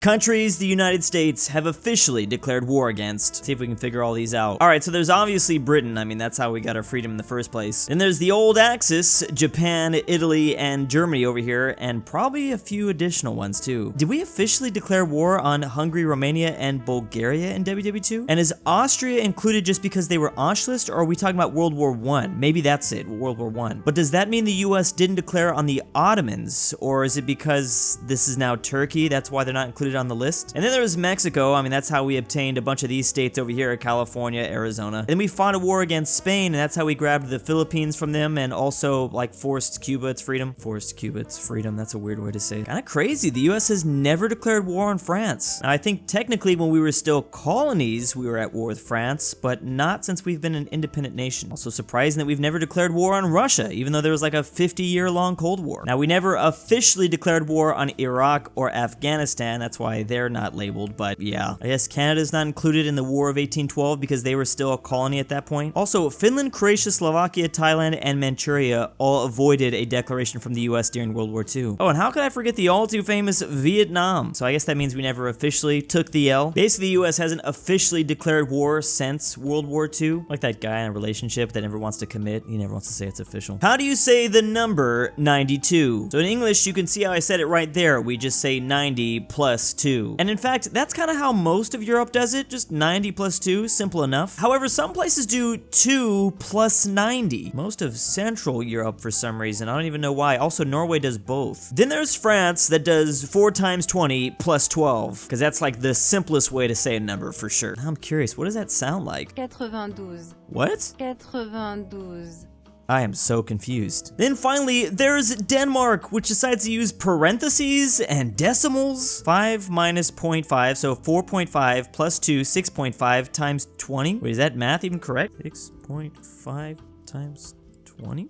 Countries the United States have officially declared war against. Let's see if we can figure all these out. Alright, so there's obviously Britain. I mean, that's how we got our freedom in the first place. Then there's the old Axis, Japan, Italy, and Germany over here, and probably a few additional ones too. Did we officially declare war on Hungary, Romania, and Bulgaria in WW2? And is Austria included just because they were Anschluss, or are we talking about World War I? Maybe that's it, World War I. But does that mean the US didn't declare on the Ottomans, or is it because this is now Turkey, that's why they're not included on the list? And then there was Mexico. I mean, that's how we obtained a bunch of these states over here, California, Arizona. And then we fought a war against Spain, and that's how we grabbed the Philippines from them, and also like forced Cuba its freedom. Forced Cuba its freedom, that's a weird way to say it. Kinda crazy, the US has never declared war on France. Now, I think technically when we were still colonies, we were at war with France, but not since we've been an independent nation. Also surprising that we've never declared war on Russia, even though there was like a 50-year-long Cold War. Now, we never officially declared war on Iraq or Afghanistan, that's why they're not labeled, but yeah. I guess Canada's not included in the War of 1812 because they were still a colony at that point. Also, Finland, Croatia, Slovakia, Thailand, and Manchuria all avoided a declaration from the US during World War II. Oh, and how could I forget the all-too-famous Vietnam? So I guess that means we never officially took the L. Basically, the US hasn't officially declared war since World War II. Like that guy in a relationship that never wants to commit. He never wants to say it's official. How do you say the number 92? So in English, you can see how I said it right there. We just say 90 plus 2. And in fact, that's kind of how most of Europe does it, just 90 plus 2, simple enough. However, some places do 2 plus 90. Most of Central Europe for some reason, I don't even know why. Also, Norway does both. Then there's France that does 4 times 20 plus 12, because that's like the simplest way to say a number for sure. I'm curious, what does that sound like? 92. What? 92. I am so confused. Then finally, there's Denmark, which decides to use parentheses and decimals. 5 minus 0.5, so 4.5 plus 2, 6.5 times 20. Wait, is that math even correct? 6.5 times 20?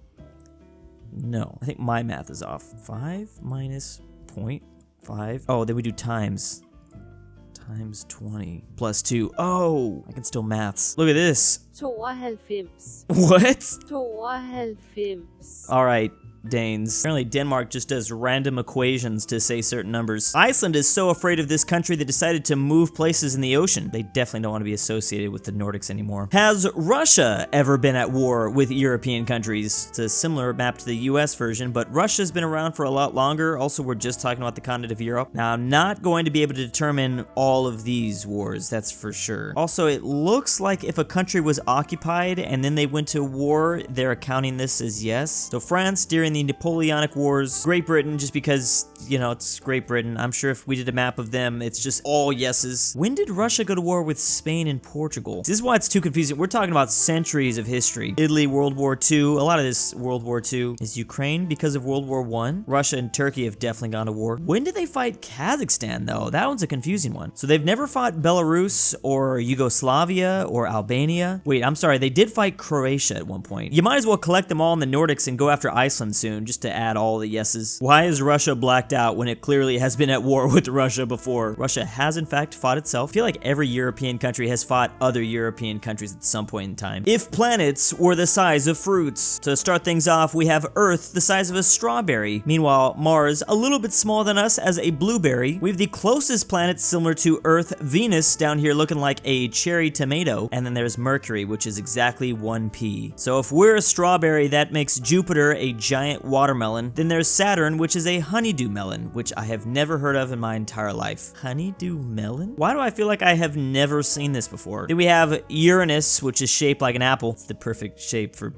No, I think my math is off. 5 minus 0.5. Oh, then we do times. Times 20 plus 2. Oh, I can still maths. Look at this. 92. What? 92. All right, Danes. Apparently Denmark just does random equations to say certain numbers. Iceland is so afraid of this country they decided to move places in the ocean. They definitely don't want to be associated with the Nordics anymore. Has Russia ever been at war with European countries? It's a similar map to the US version, but Russia's been around for a lot longer. Also, we're just talking about the continent of Europe. Now, I'm not going to be able to determine all of these wars, that's for sure. Also, it looks like if a country was occupied and then they went to war, they're counting this as yes. So France during the Napoleonic Wars, Great Britain, just because, you know, it's Great Britain. I'm sure if we did a map of them, it's just all yeses. When did Russia go to war with Spain and Portugal? This is why it's too confusing. We're talking about centuries of history. Italy, World War II. A lot of this World War II. Is Ukraine because of World War I? Russia and Turkey have definitely gone to war. When did they fight Kazakhstan, though? That one's a confusing one. So they've never fought Belarus or Yugoslavia or Albania. Wait, I'm sorry. They did fight Croatia at one point. You might as well collect them all in the Nordics and go after Iceland soon, just to add all the yeses. Why is Russia blacked out when it clearly has been at war with Russia before? Russia has in fact fought itself. I feel like every European country has fought other European countries at some point in time. If planets were the size of fruits. To start things off, we have Earth the size of a strawberry. Meanwhile, Mars, a little bit smaller than us as a blueberry. We have the closest planet similar to Earth, Venus, down here looking like a cherry tomato. And then there's Mercury, which is exactly 1p. So if we're a strawberry, that makes Jupiter a giant watermelon. Then there's Saturn, which is a honeydew melon, which I have never heard of in my entire life. Honeydew melon? Why do I feel like I have never seen this before? Then we have Uranus, which is shaped like an apple. It's the perfect shape for...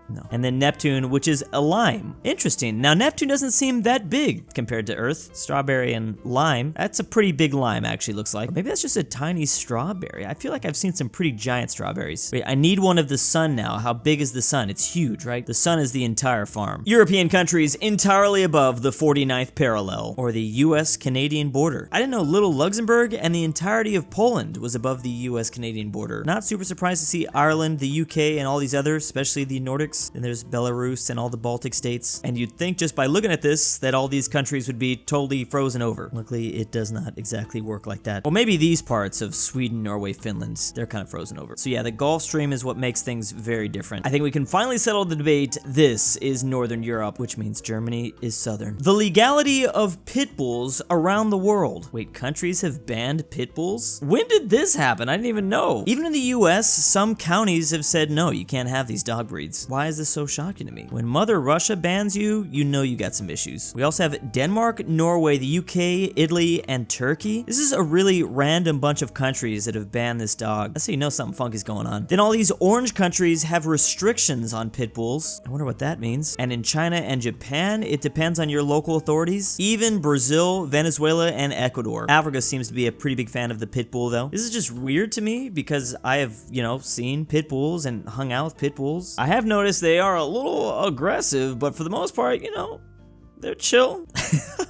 No. And then Neptune, which is a lime. Interesting. Now, Neptune doesn't seem that big compared to Earth. Strawberry and lime. That's a pretty big lime, actually, looks like. Or maybe that's just a tiny strawberry. I feel like I've seen some pretty giant strawberries. Wait, I need one of the sun now. How big is the sun? It's huge, right? The sun is the entire farm. European countries entirely above the 49th parallel, or the US-Canadian border. I didn't know Little Luxembourg and the entirety of Poland was above the US-Canadian border. Not super surprised to see Ireland, the UK, and all these others, especially the Nordics, works. Then there's Belarus and all the Baltic states. And you'd think just by looking at this that all these countries would be totally frozen over. Luckily, it does not exactly work like that. Well, maybe these parts of Sweden, Norway, Finland, they're kind of frozen over. So yeah, the Gulf Stream is what makes things very different. I think we can finally settle the debate. This is Northern Europe, which means Germany is Southern. The legality of pit bulls around the world. Wait, countries have banned pit bulls? When did this happen? I didn't even know. Even in the US, some counties have said, no, you can't have these dog breeds. Why is this so shocking to me? When Mother Russia bans you, you know you got some issues. We also have Denmark, Norway, the UK, Italy, and Turkey. This is a really random bunch of countries that have banned this dog. That's how you know something funky's going on. Then all these orange countries have restrictions on pit bulls. I wonder what that means. And in China and Japan, it depends on your local authorities. Even Brazil, Venezuela, and Ecuador. Africa seems to be a pretty big fan of the pit bull though. This is just weird to me because I have, you know, seen pit bulls and hung out with pit bulls. I have noticed they are a little aggressive, but for the most part, you know, they're chill.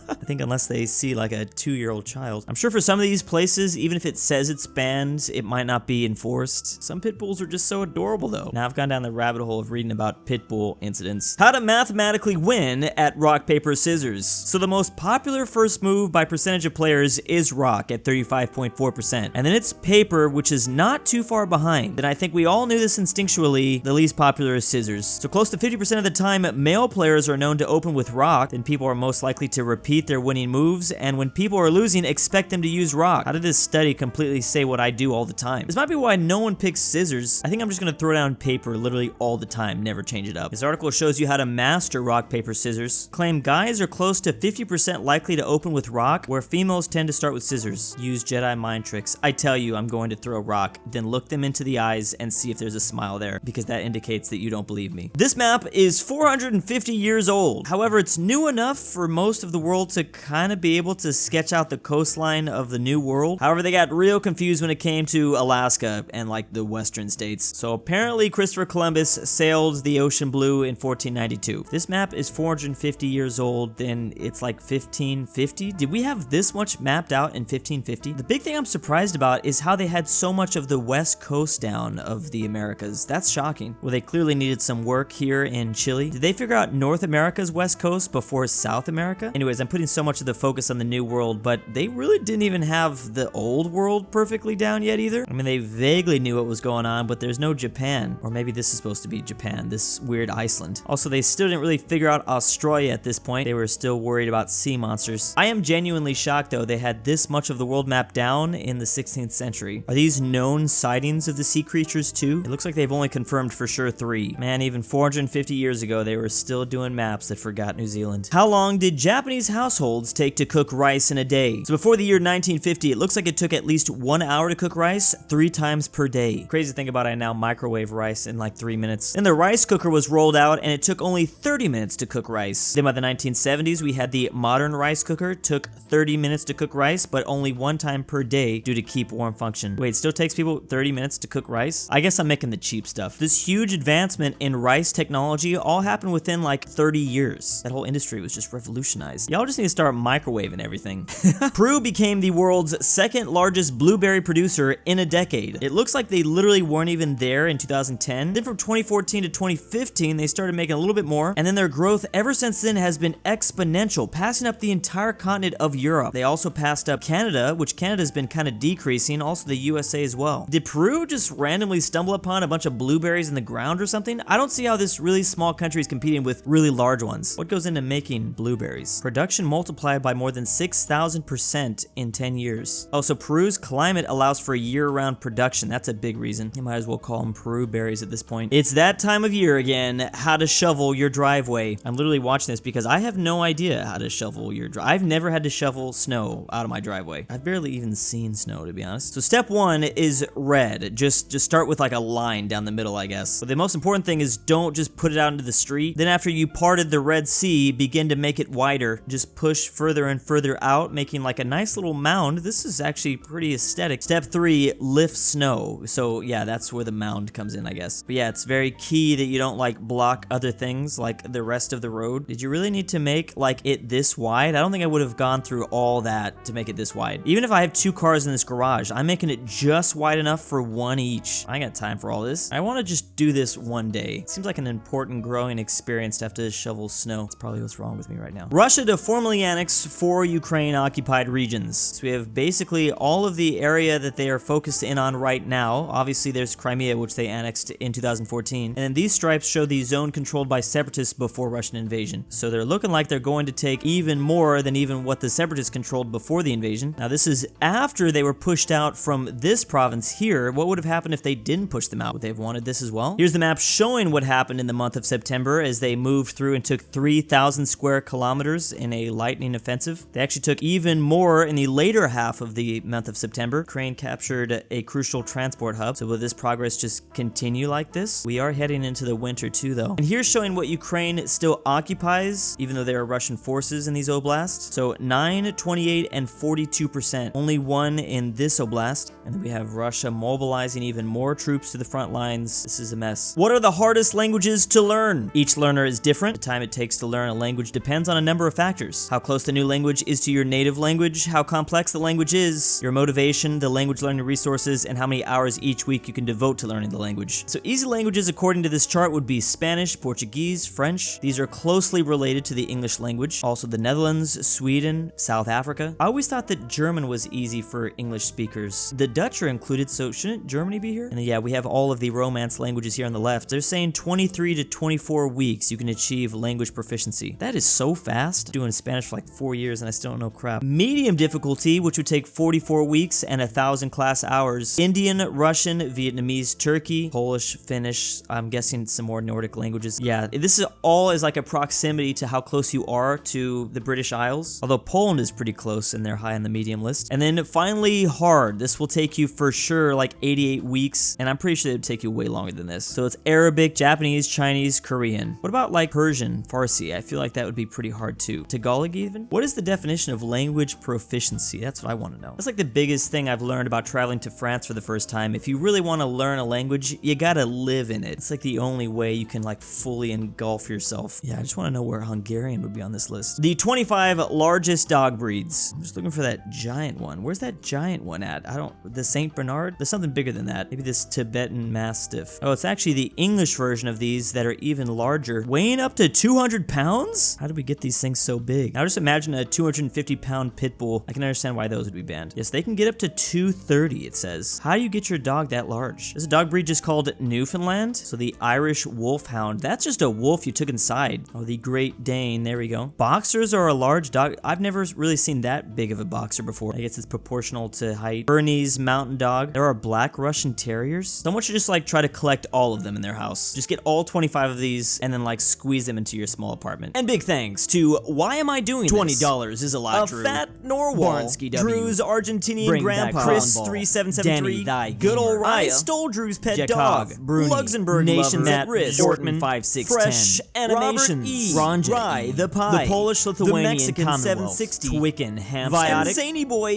I think unless they see like a 2-year-old child. I'm sure for some of these places, even if it says it's banned, it might not be enforced. Some pit bulls are just so adorable though. Now I've gone down the rabbit hole of reading about pit bull incidents. How to mathematically win at rock, paper, scissors. So the most popular first move by percentage of players is rock at 35.4%. And then it's paper, which is not too far behind. And I think we all knew this instinctually. The least popular is scissors. So close to 50% of the time, male players are known to open with rock. Then people are most likely to repeat their winning moves, and when people are losing, expect them to use rock. How did this study completely say what I do all the time? This might be why no one picks scissors. I think I'm just gonna throw down paper literally all the time, never change it up. This article shows you how to master rock, paper, scissors. Claim guys are close to 50% likely to open with rock, where females tend to start with scissors. Use Jedi mind tricks. I tell you I'm going to throw rock, then look them into the eyes and see if there's a smile there, because that indicates that you don't believe me. This map is 450 years old. However, it's new enough for most of the world to kind of be able to sketch out the coastline of the new world. However, they got real confused when it came to Alaska and like the western states. So apparently Christopher Columbus sailed the ocean blue in 1492. This map is 450 years old, then it's like 1550. Did we have this much mapped out in 1550? The big thing I'm surprised about is how they had so much of the west coast down of the Americas. That's shocking. Well, they clearly needed some work here in Chile. Did they figure out North America's west coast before South America? Anyways, I'm putting so much of the focus on the new world, but they really didn't even have the old world perfectly down yet either. I mean, they vaguely knew what was going on, but there's no Japan. Or maybe this is supposed to be Japan, this weird Iceland. Also, they still didn't really figure out Australia at this point. They were still worried about sea monsters. I am genuinely shocked though they had this much of the world mapped down in the 16th century. Are these known sightings of the sea creatures too? It looks like they've only confirmed for sure 3. Man, even 450 years ago, they were still doing maps that forgot New Zealand. How long did Japanese households take to cook rice in a day? So before the year 1950, it looks like it took at least 1 hour to cook rice 3 times per day. Crazy thing about I now microwave rice in like 3 minutes. Then the rice cooker was rolled out and it took only 30 minutes to cook rice. Then by the 1970s, we had the modern rice cooker. Took 30 minutes to cook rice, but only 1 time per day due to keep warm function. Wait, it still takes people 30 minutes to cook rice? I guess I'm making the cheap stuff. This huge advancement in rice technology all happened within like 30 years. That whole industry was just revolutionized. Y'all just need to start microwaving everything. Peru became the world's second largest blueberry producer in a decade. It looks like they literally weren't even there in 2010. Then from 2014 to 2015, they started making a little bit more, and then their growth ever since then has been exponential, passing up the entire continent of Europe. They also passed up Canada, which Canada's been kind of decreasing, also the USA as well. Did Peru just randomly stumble upon a bunch of blueberries in the ground or something? I don't see how this really small country is competing with really large ones. What goes into making blueberries? Production multiplied by more than 6,000% in 10 years. Oh, so Peru's climate allows for year-round production. That's a big reason. You might as well call them Peru berries at this point. It's that time of year again. How to shovel your driveway. I'm literally watching this because I have no idea how to shovel your driveway. I've never had to shovel snow out of my driveway. I've barely even seen snow, to be honest. So step 1 is red. Just start with like a line down the middle, I guess. But the most important thing is don't just put it out into the street. Then after you parted the Red Sea, begin begin to make it wider. Just push further and further out, making like a nice little mound. This is actually pretty aesthetic. Step 3, lift snow. So yeah, that's where the mound comes in, I guess. But yeah, it's very key that you don't like block other things like the rest of the road. Did you really need to make like it this wide? I don't think I would have gone through all that to make it this wide. Even if I have 2 cars in this garage, I'm making it just wide enough for 1 each. I ain't got time for all this. I want to just do this one day. It seems like an important growing experience to have to shovel snow. It's probably what's wrong with me right now. Russia to formally annex 4 Ukraine-occupied regions. So we have basically all of the area that they are focused in on right now. Obviously, there's Crimea, which they annexed in 2014. And then these stripes show the zone controlled by separatists before Russian invasion. So they're looking like they're going to take even more than even what the separatists controlled before the invasion. Now, this is after they were pushed out from this province here. What would have happened if they didn't push them out? Would they have wanted this as well? Here's the map showing what happened in the month of September as they moved through and took 3,000 square kilometers in a lightning offensive. They actually took even more in the later half of the month of September. Ukraine captured a crucial transport hub. So will this progress just continue like this? We are heading into the winter too, though. And here's showing what Ukraine still occupies, even though there are Russian forces in these oblasts. So 9, 28, and 42%. Only 1 in this oblast. And then we have Russia mobilizing even more troops to the front lines. This is a mess. What are the hardest languages to learn? Each learner is different. The time it takes to learn a language depends on a number of factors. How close the new language is to your native language, how complex the language is, your motivation, the language learning resources, and how many hours each week you can devote to learning the language. So easy languages according to this chart would be Spanish, Portuguese, French. These are closely related to the English language. Also the Netherlands, Sweden, South Africa. I always thought that German was easy for English speakers. The Dutch are included, so shouldn't Germany be here? And then, yeah, we have all of the Romance languages here on the left. They're saying 23 to 24 weeks you can achieve language proficiency. That is so fast. Doing Spanish for like 4 years and I still don't know crap. Medium difficulty, which would take 44 weeks and 1,000 class hours. Indian, Russian, Vietnamese, Turkey, Polish, Finnish, I'm guessing some more Nordic languages. Yeah, this is all is like a proximity to how close you are to the British Isles. Although Poland is pretty close and they're high on the medium list. And then finally, hard. This will take you for sure like 88 weeks. And I'm pretty sure it would take you way longer than this. So it's Arabic, Japanese, Chinese, Korean. What about like Persian, Farsi? I feel like that would be pretty hard too. Tagalog even? What is the definition of language proficiency? That's what I want to know. That's like the biggest thing I've learned about traveling to France for the first time. If you really want to learn a language, you gotta live in it. It's like the only way you can like fully engulf yourself. Yeah, I just want to know where Hungarian would be on this list. The 25 largest dog breeds. I'm just looking for that giant one. Where's that giant one at? The Saint Bernard? There's something bigger than that. Maybe this Tibetan Mastiff. Oh, it's actually the English version of these that are even larger, weighing up to 200 pounds? How did we get these things so big? Now just imagine a 250-pound pit bull. I can understand why those would be banned. Yes, they can get up to 230, it says. How do you get your dog that large? There's a dog breed just called Newfoundland. So the Irish Wolfhound. That's just a wolf you took inside. Oh, the Great Dane. There we go. Boxers are a large dog. I've never really seen that big of a boxer before. I guess it's proportional to height. Bernese Mountain Dog. There are Black Russian Terriers. Someone should just like try to collect all of them in their house. Just get all 25 of these and then like squeeze them into your small apartment. And big thanks to Why Am I Doing This? $20 is a lot, Drew. aPhatNarwhal. Barnsky W. Drew's Argentinian Grandpa. Chris3773. DannyThyGamer. GoodOldRyah. istoledrewspetdog. Jakov. Bruney. LuxembourgLover. nationsatrisk. Bjorkman. Phresh Animations. RyeThePie. The Polish-Lithuanian Mexican Commonwealth. 760. Twickenhamster. Veiotic. ZaneyBoi.